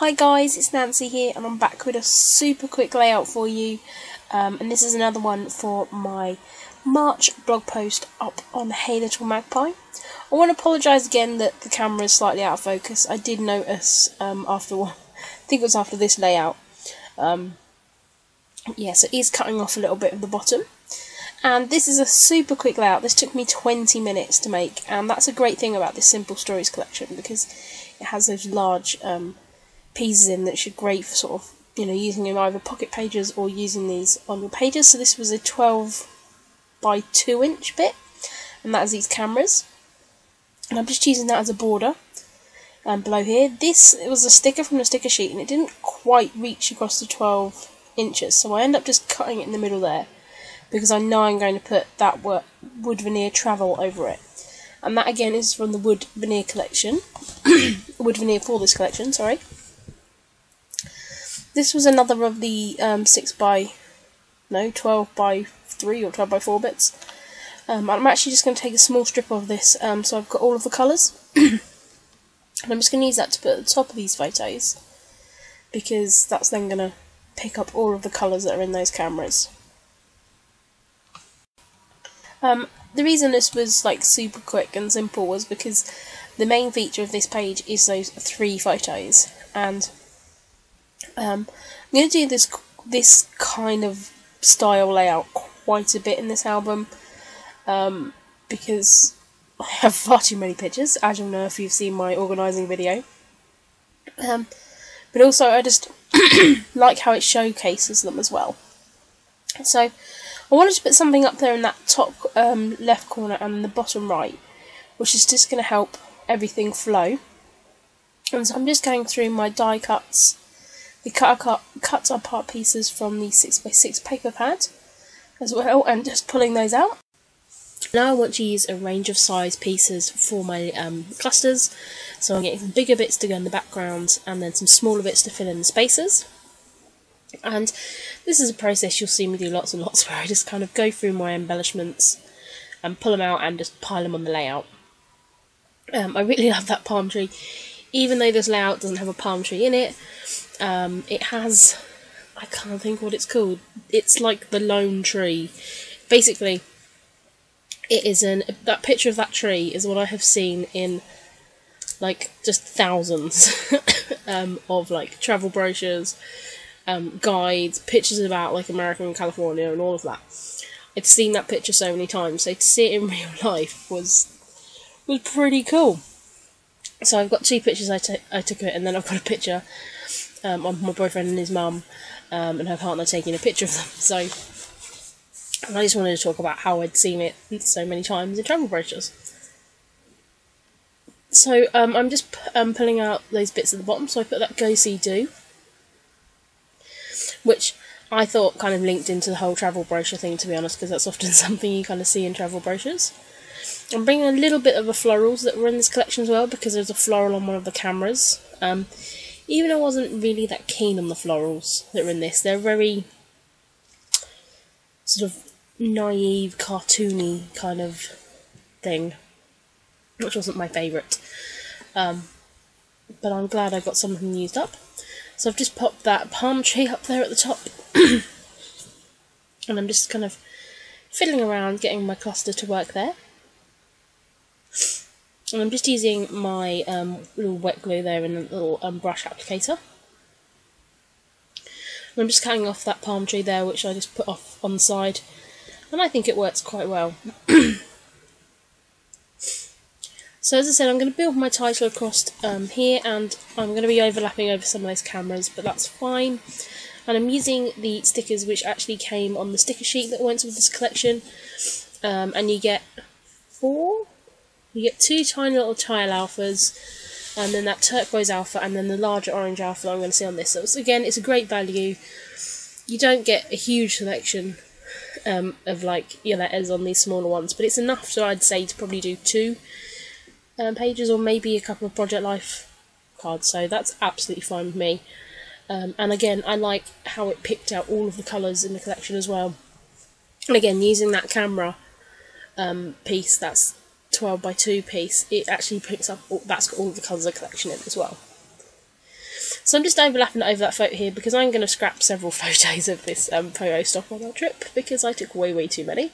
Hi guys, it's Nancy here and I'm back with a super quick layout for you, and this is another one for my March blog post up on Hey Little Magpie. I want to apologise again that the camera is slightly out of focus. I did notice after one, I think it was after this layout. Yes, it is cutting off a little bit of the bottom. And this is a super quick layout. This took me 20 minutes to make, and that's a great thing about this Simple Stories collection because it has those large pieces in that should great for sort of, using in either pocket pages or using these on your pages. So this was a 12 by 2 inch bit, and that is these cameras. And I'm just using that as a border below here. It was a sticker from the sticker sheet, and it didn't quite reach across the 12 inches, so I end up just cutting it in the middle there, because I know I'm going to put that wood veneer travel over it. And that again is from the wood veneer collection. Wood veneer for this collection, sorry. This was another of the 12 by 3 or 12 by 4 bits. I'm actually just going to take a small strip of this, so I've got all of the colours. And I'm just going to use that to put at the top of these photos, because that's then going to pick up all of the colours that are in those cameras. The reason this was like super quick and simple was because the main feature of this page is those 3 photos, and I'm going to do this kind of style layout quite a bit in this album, because I have far too many pictures, as you'll know if you've seen my organising video. But also I just like how it showcases them as well. So I wanted to put something up there in that top left corner and in the bottom right, which is just going to help everything flow. And so I'm just going through my die cuts, the cut apart pieces from the 6x6 paper pad as well, and just pulling those out. Now I want to use a range of size pieces for my clusters, so I'm getting some bigger bits to go in the background and then some smaller bits to fill in the spaces. And this is a process you'll see me do lots and lots, where I just kind of go through my embellishments and pull them out and just pile them on the layout. I really love that palm tree. Even though this layout doesn't have a palm tree in it, it has, I can't think what it's called, it's like the lone tree. Basically, it is that picture of that tree is what I have seen in like just thousands of like travel brochures, guides, pictures about like America and California and all of that. I've seen that picture so many times, so to see it in real life was pretty cool. So I've got 2 pictures I took of it, and then I've got a picture of my boyfriend and his mum and her partner taking a picture of them. So I just wanted to talk about how I'd seen it so many times in travel brochures. So I'm just pulling out those bits at the bottom, so I put that Go See Do, which I thought kind of linked into the whole travel brochure thing, to be honest, because that's often something you kind of see in travel brochures. I'm bringing a little bit of the florals that were in this collection as well, because there's a floral on one of the cameras. Even though I wasn't really that keen on the florals that are in this, they're very sort of naive, cartoony kind of thing, which wasn't my favourite. But I'm glad I got some of them used up. So I've just popped that palm tree up there at the top, and I'm just kind of fiddling around getting my cluster to work there. And I'm just using my little wet glue there in a little brush applicator. And I'm just cutting off that palm tree there, which I just put off on the side, and I think it works quite well. So as I said, I'm going to build my title across here, and I'm going to be overlapping over some of those cameras, but that's fine. And I'm using the stickers which actually came on the sticker sheet that went with this collection, and you get 4? You get 2 tiny little tile alphas, and then that turquoise alpha, and then the larger orange alpha that I'm going to see on this. So again, it's a great value. You don't get a huge selection of like your letters on these smaller ones, but it's enough, so I'd say, to probably do 2 pages, or maybe a couple of Project Life cards, so that's absolutely fine with me. And again, I like how it picked out all of the colours in the collection as well. And again, using that camera piece, that's 12 by 2 piece, it actually picks up, that's got all of the colours of the collection in as well. So I'm just overlapping it over that photo here because I'm going to scrap several photos of this photo stock on our trip because I took way too many.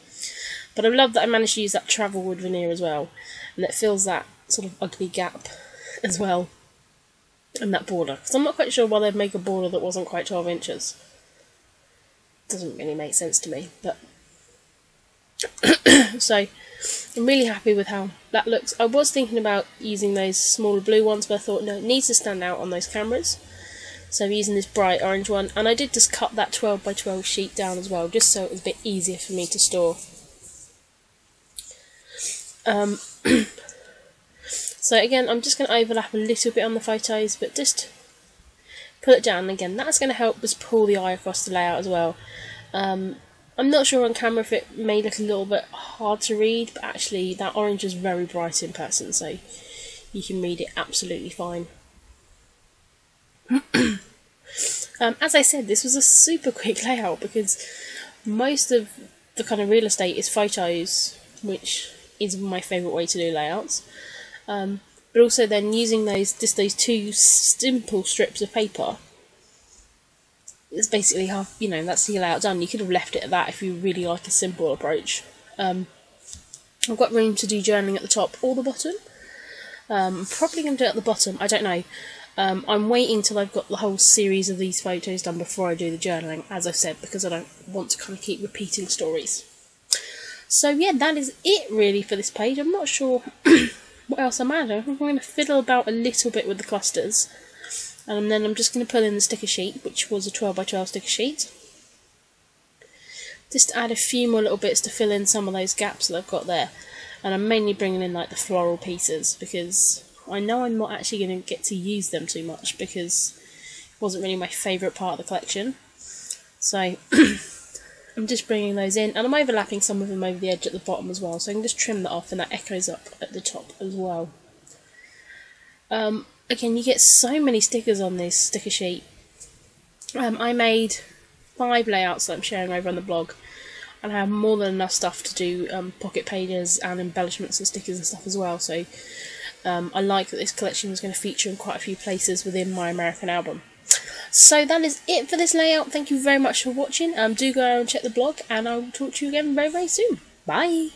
But I love that I managed to use that travel wood veneer as well, and it fills that sort of ugly gap as well, and that border. Because I'm not quite sure why they'd make a border that wasn't quite 12 inches. Doesn't really make sense to me, but so I'm really happy with how that looks. I was thinking about using those smaller blue ones, but I thought no, it needs to stand out on those cameras. So I'm using this bright orange one, and I did just cut that 12 by 12 sheet down as well, just so it was a bit easier for me to store. So again, I'm just going to overlap a little bit on the photos, but just pull it down. Again, that's going to help us pull the eye across the layout as well. I'm not sure on camera if it may look a little bit hard to read, but actually that orange is very bright in person, so you can read it absolutely fine. As I said, this was a super quick layout because most of the kind of real estate is photos, which is my favourite way to do layouts. But also then using those two simple strips of paper, it's basically half, you know, that's the layout done. You could have left it at that if you really like a simple approach. I've got room to do journaling at the top or the bottom. I'm probably going to do it at the bottom, I don't know. I'm waiting till I've got the whole series of these photos done before I do the journaling, as I've said, because I don't want to kind of keep repeating stories. So yeah, that is it really for this page. I'm not sure what else I'm adding. I think I'm going to fiddle about a little bit with the clusters. And then I'm just going to pull in the sticker sheet, which was a 12 by 12 sticker sheet. Just add a few more little bits to fill in some of those gaps that I've got there. And I'm mainly bringing in like the floral pieces because I know I'm not actually going to get to use them too much because it wasn't really my favourite part of the collection. So I'm just bringing those in, and I'm overlapping some of them over the edge at the bottom as well, so I can just trim that off and that echoes up at the top as well. Again, you get so many stickers on this sticker sheet. I made 5 layouts that I'm sharing over on the blog, and I have more than enough stuff to do pocket pages and embellishments and stickers and stuff as well, so I like that this collection is going to feature in quite a few places within my American album. So that is it for this layout. Thank you very much for watching. Do go and check the blog, and I will talk to you again very soon. Bye!